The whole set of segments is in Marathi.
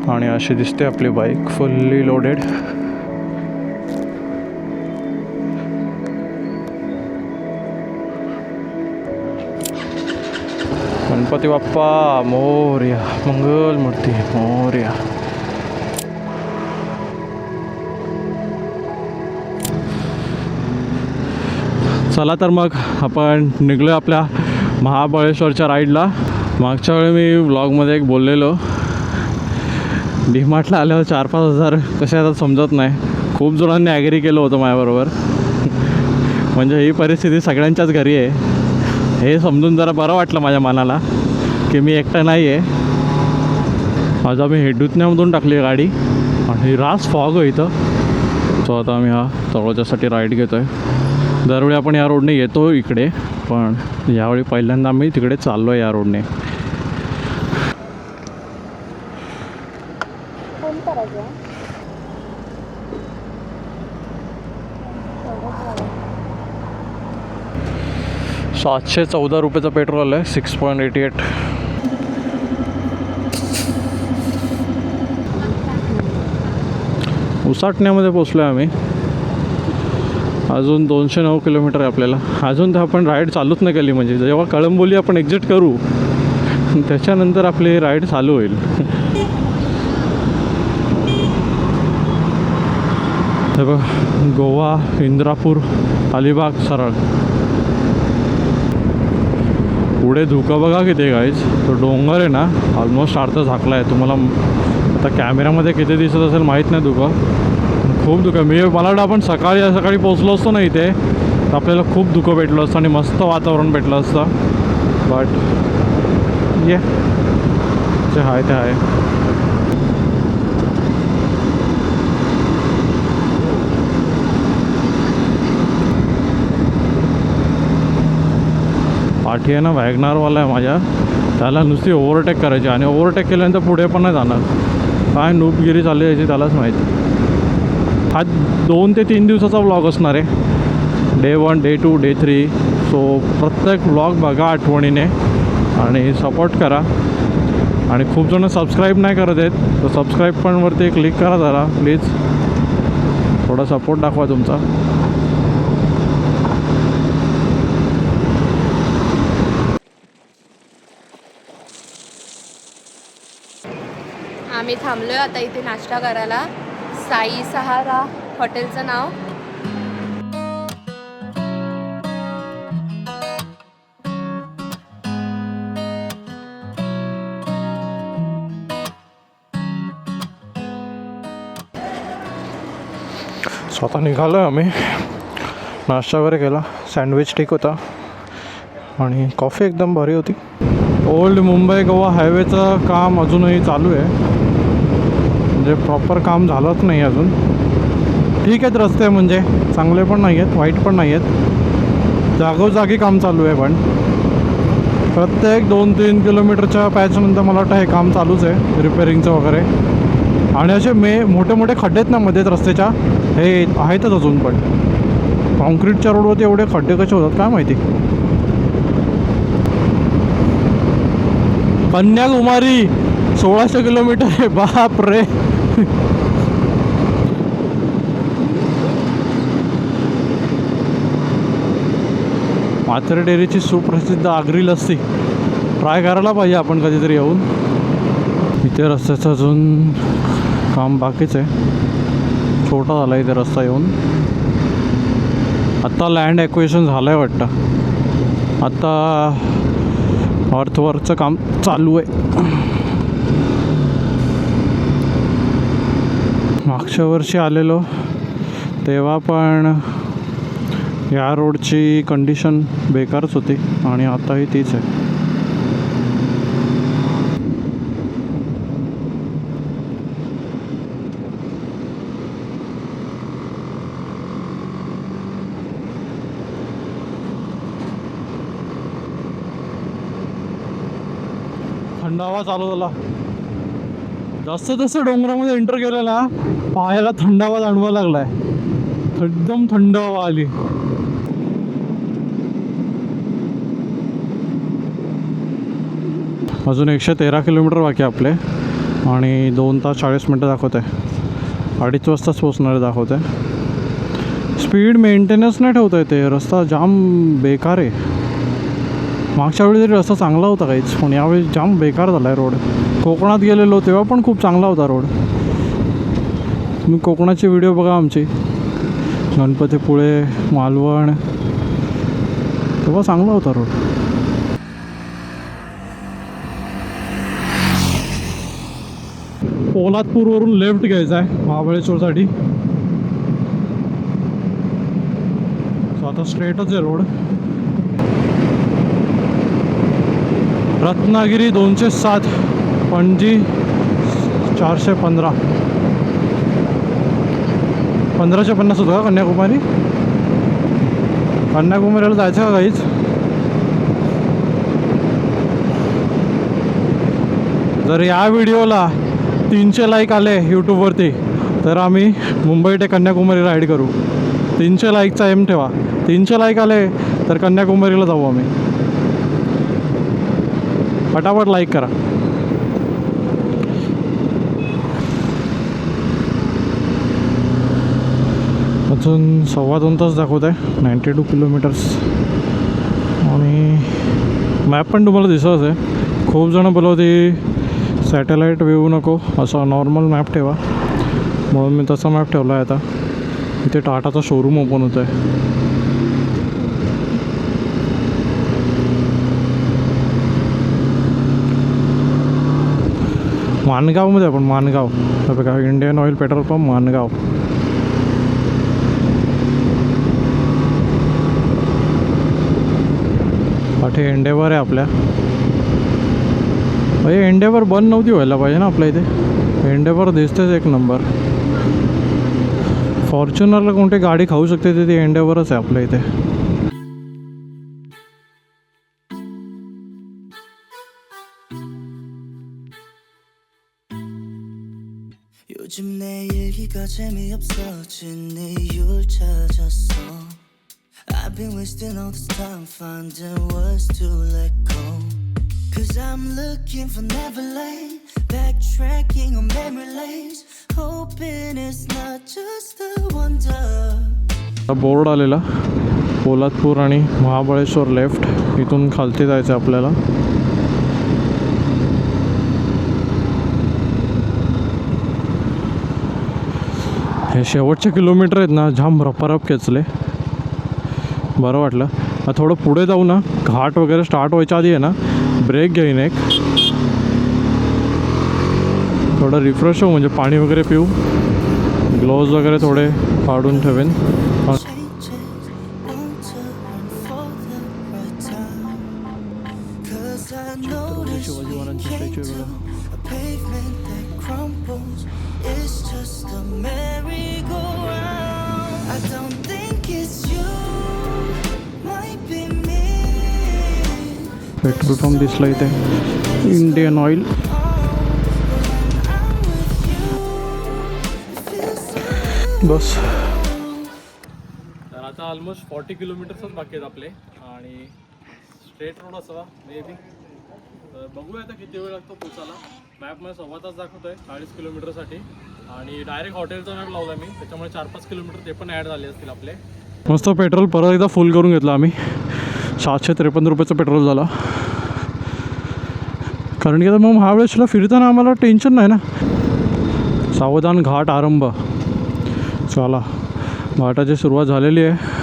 आणि अशी दिसते आपली bike fully loaded. Ganpati Bappa Morya, Mangalmurti Morya. चला तर मग आपण निघलो आपल्या महाबळेश्वरच्या राईडला. मागच्या वेळी मी व्लॉगमध्ये एक बोललेलो, डीमार्टला आल्यावर 4-5 हजार कसे आता समजत नाही. खूप जणांनी ॲग्री केलं होतं माझ्याबरोबर. म्हणजे ही परिस्थिती सगळ्यांच्याच घरी आहे हे समजून जरा बरं वाटलं माझ्या मनाला की मी एकटा नाही आहे. आज आम्ही हेडूतण्यामधून टाकली आहे गाडी आणि रास फॉग आहे इथं. सो आता आम्ही हा तळोजासाठी राईड घेतो आहे. दरवेळी आपण या रोडने येतो इकडे, पण यावेळी पहिल्यांदा आम्ही तिकडे चाललो आहे या रोडने. करायचं 714 रुपयाचं पेट्रोल आहे, 6.88. उसाटण्यामध्ये पोचलो आहे आम्ही. अजून 209 किलोमीटर आहे आपल्याला. अजून तर आपण राईड चालूच नाही केली. म्हणजे जेव्हा कळंबोली आपण एक्झिट करू त्याच्यानंतर आपली राईड चालू होईल. हे बघ, गोवा, इंद्रापूर, अलिबाग सरळ. पुढे धुकं बघा किती गाईज. तो डोंगर आहे ना ऑलमोस्ट अर्धा झाकला आहे. तुम्हाला आता कॅमेऱ्यामध्ये किती दिसत असेल माहीत नाही. धुकं खूप धुकं. मला वाटतं आपण सकाळी पोचलो असतो ना इथे तर आपल्याला खूप धुकं भेटलं असतं आणि मस्त वातावरण भेटलं असतं. बट ये जे आहे ते आहे. पाठी आहे ना वॅगनारवाला आहे माझ्या, त्याला नुसती ओव्हरटेक करायची आणि ओव्हरटेक केल्यानंतर पुढे पण नाही जाणार. काय नूबगिरी चालली यायची त्यालाच माहिती. हा 2 ते 3 दिवसाचा व्लॉग असणार आहे. Day 1, day 2, day 3. सो प्रत्येक व्लॉग बघा आठवणीने आणि सपोर्ट करा. आणि खूप जण सबस्क्राईब नाही करत आहेत तर सबस्क्राईब पण वरती क्लिक करा जरा प्लीज. थोडा सपोर्ट दाखवा तुमचा. आम्ही थांबलोय आता इथे नाश्ता करायला. साई सहारा हॉटेलचं नाव. स्वतः निघालो आम्ही. नाश्ता वगैरे केला. सँडविच ठीक होता आणि कॉफी एकदम भारी होती. ओल्ड मुंबई गोवा हायवेचं काम अजूनही चालू आहे. म्हणजे प्रॉपर काम झालंच नाही अजून. ठीक आहेत रस्ते, म्हणजे चांगले पण नाही आहेत वाईट पण नाही आहेत. जागोजागी काम चालू आहे. पण प्रत्येक 2-3 किलोमीटरच्या पॅचनंतर मला वाटतं हे काम चालूच आहे रिपेअरिंगचं वगैरे. आणि असे मोठे मोठे खड्डे आहेत ना मध्येच रस्त्याच्या, हे आहेतच अजून पण. कॉन्क्रीटच्या रोडवरती एवढे खड्डे कसे होतात काय माहिती. कन्याकुमारी 1600 किलोमीटर आहे. बाप रे. माथेर डेअरीची सुप्रसिद्ध आगरी लस्सी ट्राय करायला पाहिजे आपण कधीतरी येऊन. इथे रस्त्याचं अजून काम बाकीच आहे. छोटा झाला इथे रस्ता येऊन. आत्ता लँड ॲक्विजिशन झालं आहे वाटतं. आत्ता अर्थवर्कचं काम चालू आहे. मागच्या वर्षी आलेलो तेव्हा पण या रोडची कंडिशन बेकारच होती आणि आताही तीच आहे. थंडावा चालू झाला. जास्त जसं डोंगरामध्ये एंटर केलं ना पायाला थंडावा जाणवा लागलाय. एकदम थंड हवा आली. अजून 113 किलोमीटर बाकी आपले. आणि 2 तास 40 मिनटं दाखवत आहे. 2:30 वाजताच पोचणार आहे दाखवत आहे. स्पीड मेंटेनन्स नाही ठेवता येते. रस्ता जाम बेकार आहे. मागच्या वेळी तरी रस्ता चांगला होता काहीच, पण यावेळी जाम बेकार झाला आहे रोड. कोकणात गेलेलो तेव्हा पण खूप चांगला होता रोड. तुम्ही कोकणाचे व्हिडिओ बघा आमचे, गणपतीपुळे, मालवण, तेव्हा चांगला होता रोड. पोलादपूरवरून लेफ्ट घ्यायचा आहे महाबळेश्वरसाठी. सो आता स्ट्रेटच आहे रोड. रत्नागिरी 207, पणजी 415. 1550 होतं का कन्याकुमारी? कन्याकुमारीला जायचं का काहीच? जर या व्हिडिओला 300 लाईक आले यूट्यूबवरती तर आम्ही मुंबई ते कन्याकुमारी राईड करू. 300 लाईकचा एम ठेवा. 300 लाईक आले तर कन्याकुमारीला जाऊ आम्ही. फटाफट लाईक करा. अजून 2.25 तास दाखवत आहे. 92 किलोमीटर्स. आणि मॅप पण तुम्हाला दिसत आहे. खूप जणं बोलवते सॅटेलाईट व्ह्यू नको, असा नॉर्मल मॅप ठेवा, म्हणून मी तसा मॅप ठेवला आहे. आता इथे टाटाचा शोरूम ओपन होतं आहे. माणगावमध्ये आपण, माणगाव बघा, Indian oil petrol pump Mangaon. पाठी एंडेवर आहे आपल्या. भाई एंडेवर बंद नव्हती व्हायला पाहिजे ना आपल्या इथे. एंडेवर दिसतेच एक नंबर. फॉर्च्युनरला कोणती गाडी खाऊ शकते ती एंडेवरच आहे आपल्या इथे. 요즘 내 일기가 재미없어진 이유를 찾았어. I've been wasting all this time finding words to let go. Cause I'm looking for Neverland, backtracking on memory lanes, hoping it's not just a wonder. Board आलेला पोलादपूर आणि महाबळेश्वर लेफ्ट. इथून खालती जायचं आपल्याला. हे शेवटचे किलोमीटर आहेत ना, जाम रपारप खेचले. बरं वाटलं. थोडं पुढे जाऊ ना, घाट वगैरे स्टार्ट व्हायच्या आधी आहे ना ब्रेक घेईन एक, थोडं रिफ्रेश हो, म्हणजे पाणी वगैरे पिऊ. ग्लोव्ज वगैरे थोडे काढून ठेवेन. शिवाजी महाराजांची स्टॅच्यू बघा. पेट्रोल पंप दिसला इथे, इंडियन ऑइल. बस. तर आता ऑलमोस्ट 40 किलोमीटर्सच बाकी आहेत आपले आणि स्ट्रेट रोड असावा मे बी. तर बघूया आता किती वेळ लागतो पोचायला. मॅपमध्ये 1.25 तास दाखवतो आहे 40 किलोमीटरसाठी. आणि डायरेक्ट हॉटेलचा मॅप लावला मी, त्याच्यामुळे 4-5 किलोमीटर ते पण ॲड झाले असतील आपले. मस्त पेट्रोल परत एकदा फुल करून घेतलं आम्ही. 753 रुपयाचं पेट्रोल झाला. कारण की आता मग महाबळेश्वरला फिरताना आम्हाला टेन्शन नाही ना. सावधान घाट आरंभ. चला, घाटाची सुरुवात झालेली आहे.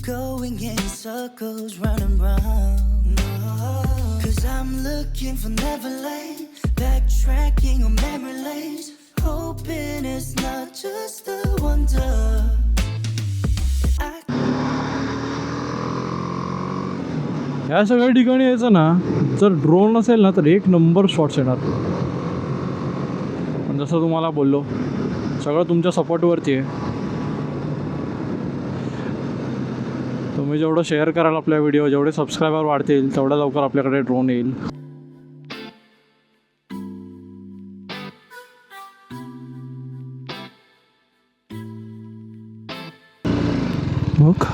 Going in circles, running round. Cause I'm looking for Neverland, backtracking on memory lanes, hoping it's not just a wonder. या सगळ्या ठिकाणी यायचं ना, जर ड्रोन असेल ना तर एक नंबर शॉट्स येणार. पण जसं तुम्हाला बोललो, सगळं तुमच्या सपोर्टवरती आहे. तुम्ही जेवढं शेअर कराल आपल्या व्हिडिओ, जेवढे सबस्क्रायबर वाढतील तेवढ्या लवकर आपल्याकडे ड्रोन येईल. मग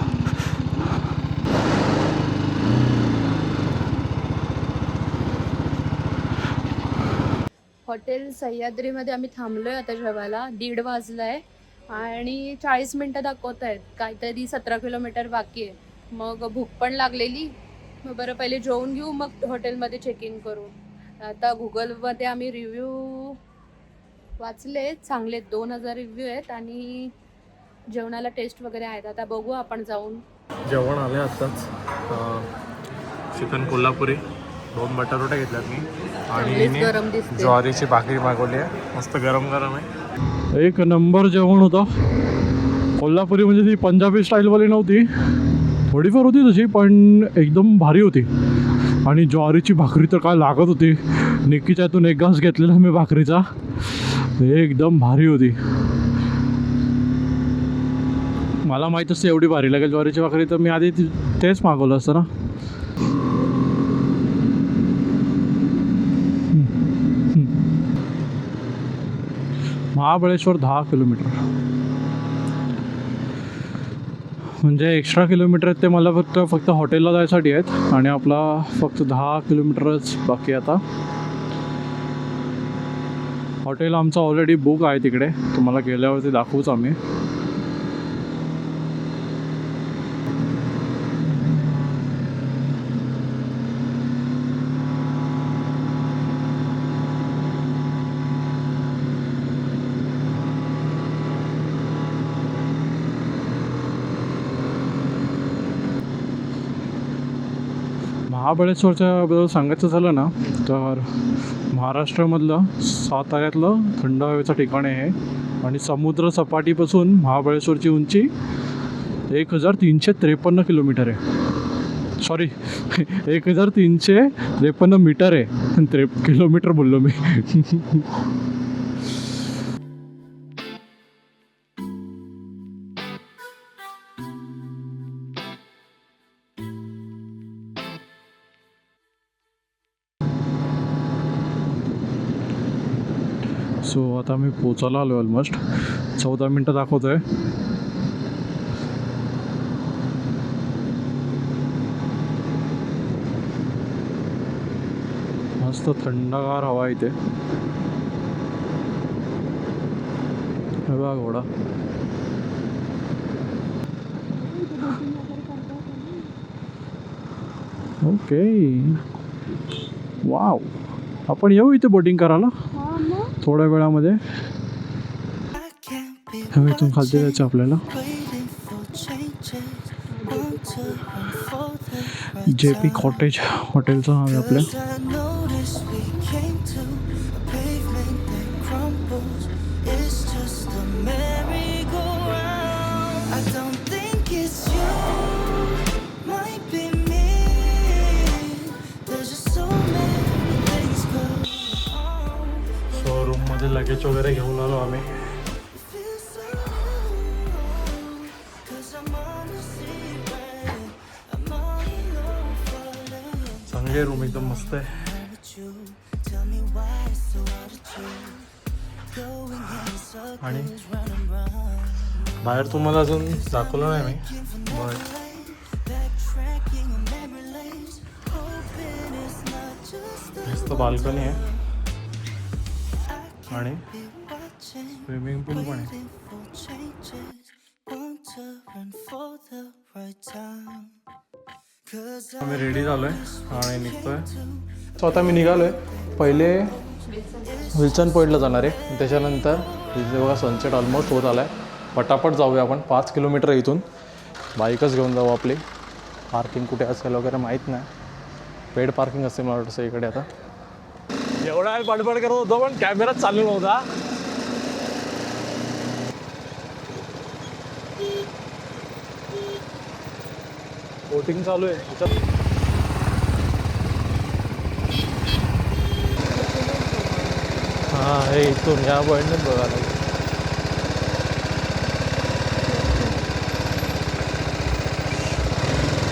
हॉटेल सह्याद्रीमध्ये आम्ही थांबलोय आता जेवायला. 1:30 वाजलाय आणि 40 मिनटं दाखवत आहेत. काहीतरी 17 किलोमीटर बाकी आहे. मग भूक पण लागलेली. मग बरं पहिले जेवून घेऊ, मग हॉटेलमध्ये चेक इन करू. आता गुगलमध्ये आम्ही रिव्ह्यू वाचले, चांगले 2000 रिव्ह्यू आहेत आणि जेवणाला टेस्ट वगैरे आहेत. आता बघू आपण जाऊन. जेवण आले आत्ताच. चिकन कोल्हापुरी, 2 बटाटे घेतल्यात मी आणि गरम दिसते. ज्वारीची भाकरी मागवली आहे. मस्त गरम गरम आहे. एक नंबर जेवण होतं. कोल्हापुरी म्हणजे ती पंजाबी स्टाईलवाली नव्हती, थोडीफार होती तशी, पण एकदम भारी होती. आणि ज्वारीची भाकरी तर काय लागत होती. निक्कीच्या यातून एक घास घेतलेला मी भाकरीचा, एकदम भारी होती. मला माहीत असते एवढी भारी लागेल ज्वारीची भाकरी, तर मी आधी तेच मागवलं असतं ना. महाबळेश्वर 10 किलोमीटर, म्हणजे एक्स्ट्रा किलोमीटर आहेत ते मला फक्त हॉटेलला जायसाठी आहेत. आणि आपला फक्त 10 किलोमीटरच बाकी आता. हॉटेल आमचं ऑलरेडी बुक आहे तिकडे, तुम्हाला गेल्यावरती दाखवूच आम्ही. महाबळेश्वरच्या बद्दल सांगायचं झालं ना, तर महाराष्ट्रामधलं साताऱ्यातलं थंड हवेचं ठिकाण आहे. आणि समुद्र सपाटीपासून महाबळेश्वरची उंची 1353 किलोमीटर आहे. सॉरी 1353 मीटर आहे. किलोमीटर बोललो मी. सो आता मी पोचायला आलो. ऑलमोस्ट 14 मिनटं दाखवतो आहे. मस्त थंडगार हवा इथे. हे बघा घोडा. Okay, wow. आपण येऊ इथे बोटिंग करायला थोड्या वेळामध्ये. इथून खालती जायचं आपल्याला. JP कॉटेज हॉटेलचं नाव आहे आपल्या. रूममध्ये लगेज वगैरे घेऊन आलो आम्ही. चांगली रूम, एकदम मस्त आहे. आणि बाहेर तुम्हाला अजून दाखवलं नाही मी, बट मस्त बाल्कनी आहे आणि स्विमिंग पूल पण आहे. आम्ही रेडी झालो आहे आणि निघतोय. सो आता मी निघालो आहे. पहिले विल्सन पॉईंटला जाणार आहे, त्याच्यानंतर इथे बघा सनसेट ऑलमोस्ट होत आला आहे. पटापट जाऊया आपण. 5 किलोमीटर इथून बाईकच घेऊन जाऊ आपली. पार्किंग कुठे असेल वगैरे माहीत नाही. पेड पार्किंग असेल मला वाटतं इकडे. आता एवढा बडबड करत होतो पण कॅमेराच चालू नव्हता. बोटिंग चालू आहे त्याच्यात. हां, हे इथून या पॉईंटनेच बघायला.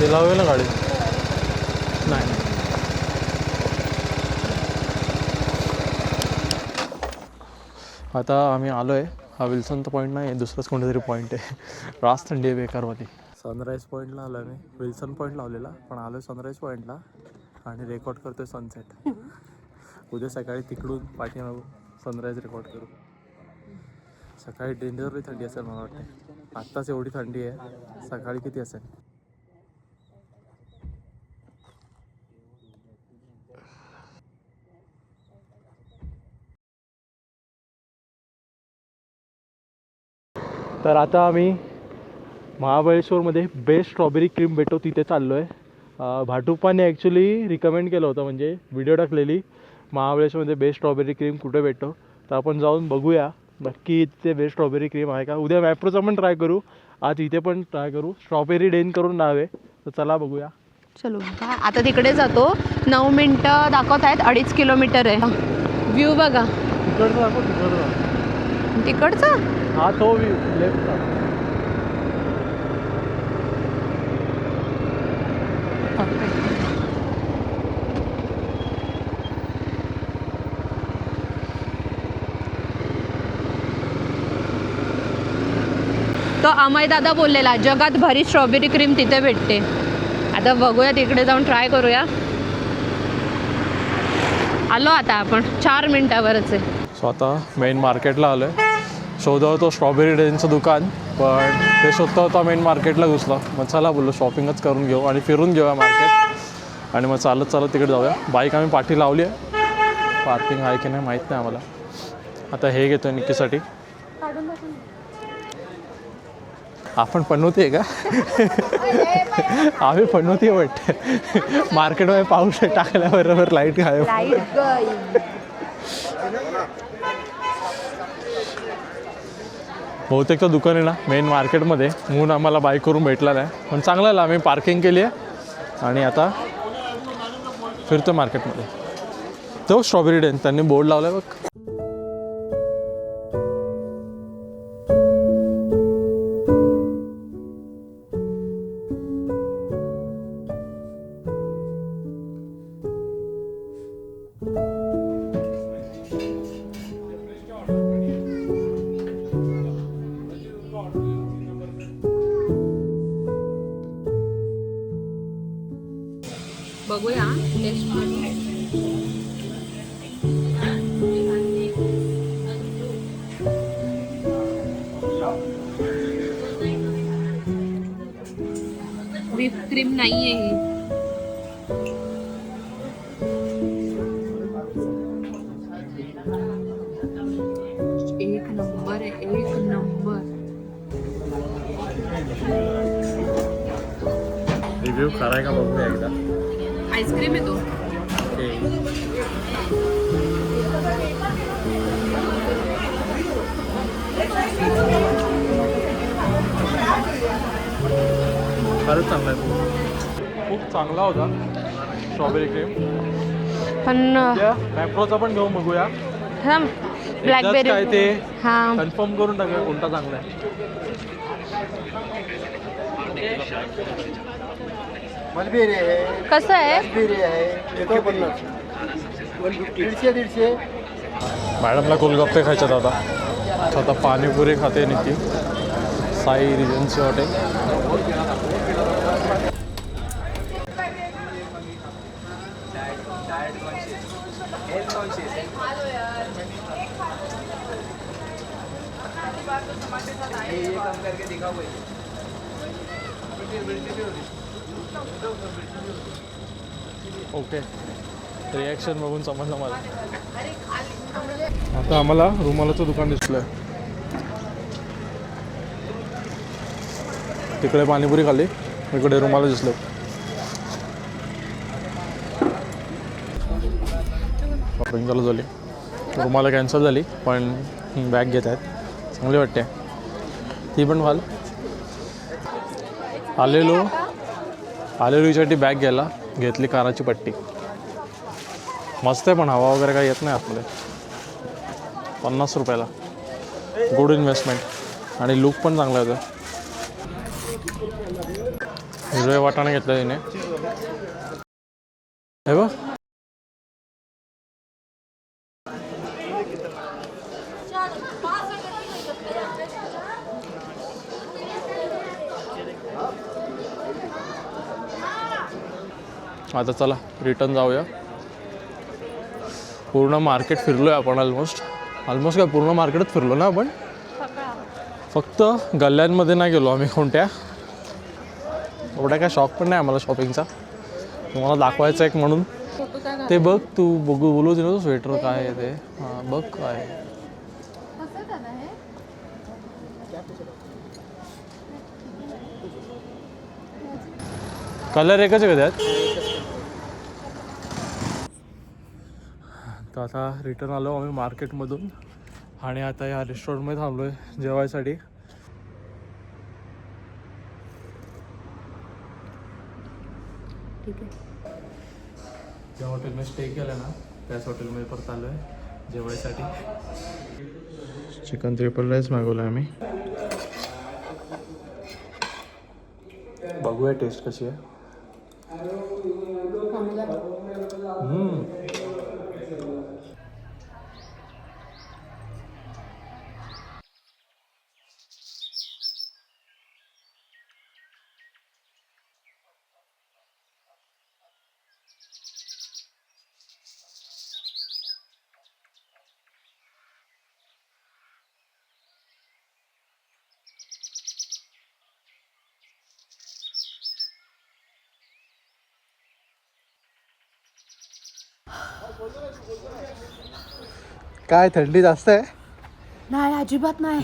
ते लावूया ना गाडी. नाही आता आम्ही आलो आहे. हा विल्सनचा पॉईंट नाही आहे, दुसराच कोणतरी पॉईंट आहे. रास थंडी आहे बेकारवाली. सनराईज पॉईंटला आलो आहे मी. विल्सन पॉईंट लावलेला पण आलो आहे सनराईज पॉईंटला आणि रेकॉर्ड करतो आहे सनसेट. उद्या सकाळी तिकडून पाठीमागून सनराईज रेकॉर्ड करू. सकाळी डेंजरली थंडी असेल मला वाटते. आत्ताच एवढी थंडी आहे, सकाळी किती असेल. तर आता आम्ही महाबळेश्वरमध्ये बेस्ट स्ट्रॉबेरी क्रीम भेटतो तिथे चाललो आहे. भाटुप्पाने ॲक्च्युली रिकमेंड केलं होतं, म्हणजे व्हिडिओ टाकलेली महाबळेश्वरमध्ये बेस्ट स्ट्रॉबेरी क्रीम कुठे भेटतो. तर आपण जाऊन बघूया नक्की इथे बेस्ट स्ट्रॉबेरी क्रीम आहे का. उद्या मॅप्रोचा पण ट्राय करू, आज इथे पण ट्राय करू. स्ट्रॉबेरी डेन करून नाव आहे, तर चला बघूया. चलो आता तिकडे जातो. 9 मिनटं दाखवत आहेत, 2.5 किलोमीटर आहे. व्ह्यू बघा तिकडचा दाखव, तिकडचा. तिकडचा. हा तो व्ह्यू लेफ्टचा. तो अमय दादा बोललेला जगात भारी स्ट्रॉबेरी क्रीम तिथे भेटते. आता बघूया, तिकडे जाऊन ट्राय करूया. आलो आता आपण 4 मिनटावरच आहे. सो आता मेन मार्केटला आलो आहे. शोधत होतो स्ट्रॉबेरी डेनचं दुकान, पण ते शोधता होता मेन मार्केटला घुसला. मग चला बोललो शॉपिंगच करून घेऊ आणि फिरून घेऊया मार्केट. आणि मग चालत चालत तिकडे जाऊया. बाईक आम्ही पाठी लावली आहे, पार्किंग आहे की नाही माहीत नाही आम्हाला. आता हे घेतो आहे निक्कीसाठी. आपण पनवती आहे का? आम्ही पनवती आहे वाटतं. मार्केटमध्ये पाऊस टाकल्याबरोबर लाईट गायब. बहुतेक तर दुकान आहे ना मेन मार्केटमध्ये, म्हणून आम्हाला बाईक करून भेटला नाही. पण चांगलं आलं, आम्ही पार्किंग केली आहे आणि आता फिरतो मार्केटमध्ये. तो स्ट्रॉबेरी डेन त्यांनी बोर्ड लावला आहे बघ. बघूया टेस्ट करून. व्हिप क्रीम नाहीये ही. एक नंबर आहे, एक नंबर. रिव्ह्यू कराय का बघूया एकदा. आईस्क्रीम आहे तो. खरंच चांगला आहे, खूप चांगला होता स्ट्रॉबेरी क्रीम. पण मॅप्रोचा पण घेऊन बघूया. ब्लॅकबेरी काय ते हां कन्फर्म करून टाकूया कोणता चांगला आहे. कसं आहे? 150 मॅडमला गोलगप्पे खायच्यात आता. आता पाणीपुरी खाते Nikki. Sai regency hotel. Okay, reaction बघून समजलं मला. आता आम्हाला रुमालाचं दुकान दिसलं. तिकडे पाणीपुरी खाल्ली, इकडे रुमाला दिसलं. शॉपिंग चालू झाली. रुमाला कॅन्सल झाली, पण बॅग घेत आहेत, चांगली वाटते. ती पण घाल. आलेलो हिच्यासाठी बॅग घ्यायला घेतली कानाची पट्टी. मस्त आहे, पण हवा वगैरे काही येत नाही आपल्याला. 50 रुपयाला. गुड इन्व्हेस्टमेंट आणि लुक पण चांगला होता. हिरवे वाटाणे घेतलं तिने. हे बघ आता चला रिटर्न जाऊया. पूर्ण मार्केट फिरलोय आपण ऑलमोस्ट काय पूर्ण मार्केटच फिरलो ना आपण. फक्त गल्ल्यांमध्ये नाही गेलो आम्ही कोणत्या. एवढा काय शॉक पण नाही आम्हाला शॉपिंगचा. तुम्हाला दाखवायचं एक म्हणून. ते बघ तू बोलू दे ना स्वेटर काय आहे ते. हां बघ काय कलर एकच आहे का त्यात. तर आता रिटर्न आलो आम्ही मार्केटमधून आणि आता या रेस्टॉरंटमध्ये थांबलो आहे जेवायसाठी. ठीक आहे. ज्या हॉटेलमध्ये स्टे केला ना त्याच हॉटेलमध्ये परत आलो आहे जेवायसाठी. चिकन ट्रिपल राईस मागवलं आहे आम्ही. बघूया टेस्ट कशी आहे. काय थंडी जास्त आहे. नाही अजिबात नाही.